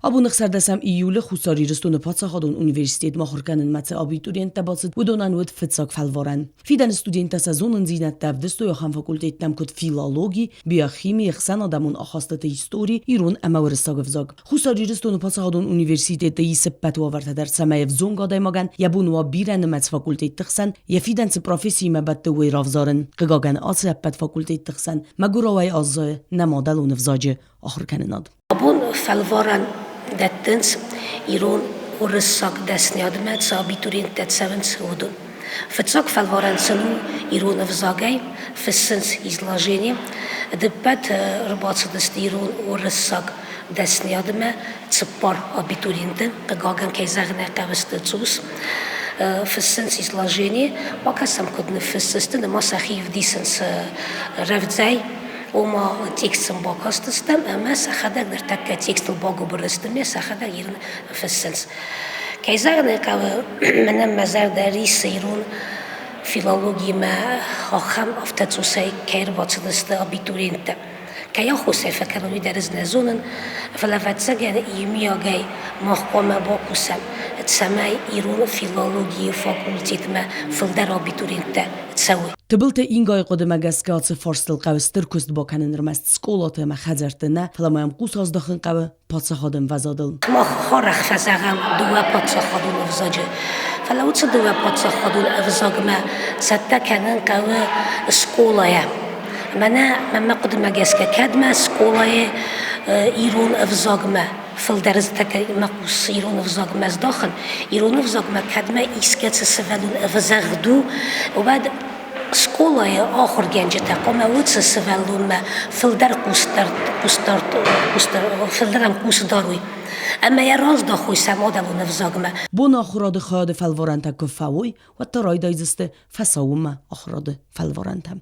Abonach serdesam iule Husaririston Patzachadon Universität Machorkanen Matze Abiturienta bazet udonan ud fitzak felvaran. Fidan studenta sezonen zinet tevdisto johan fakultet nemkot filologi, biochimie, xenadamun achastete histori, irun emauristagvzag. Husaririston Patzachadon Universitét yiseppet wavarta der semayev zongadai magan, jabunwa biren Metz fakultet tixsen, fidan se professi mebette ravzaren, gegagen azeppet fakultet tixsen, megurawai az nemadalun vzaje Achorkanenad. Abun felvaran dettens iron orszak desnyadmet sa abiturientet sevens hodun. Fitzak felvaran sanu iron vzagaj, fissens izlaženje, depet rbatsdest iron orszak desnyadme, цепар абитуриенты, кагаген кейзагне кавестецус, фиссенс изложение, пока сам кодне фиссесте, на масахи в дисенс ревдзай, ома текстом бакастыстам, ама сахада нертакка текстл багу бұрыстым, сахада ерін фиссенс. Кейзагне кавы менен мазар дарис ирун филологии ма хахам автецусай кейр бацдысты абитуриенты. كي أخوسي فكانوا يدرسنا زونن فلفت سجن يميا جاي محكمة باكوسم تسمى يرون فيلولوجي فاكولتيت ما في الدرابي تورينتا تسوي تبلت إنجاي قدم جسكات فارستل قوستر كست باكن رمست سكولات ما خزرتنا فلما يمقوس از دخن قو پاتسخادم وزادل ما خارخ فزعم دوا پاتسخادون وزاجه فلو تصدوا پاتسخادون وزاج ما ستكنن قو سكولايا مما قدم جسك كدمة سكولاي إيرون أفزاجمة في الدرس تك مقص إيرون أفزاجمة داخل إيرون أفزاجمة كدمة إسكت سفلون أفزاجدو وبعد سكولاي آخر جنجة تقوم وتس سفلون ما في الدر كوستر في الدرم كوستاروي أما يراز داخل سمادلون أفزاجمة بون آخراد خاد فالورانتا كفاوي والتراي دايزست فساوم آخراد فالورانتا.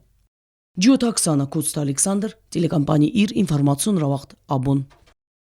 Giotaksana Kutsta Alexander, telekompanie Ir informasjon ravakt Abon.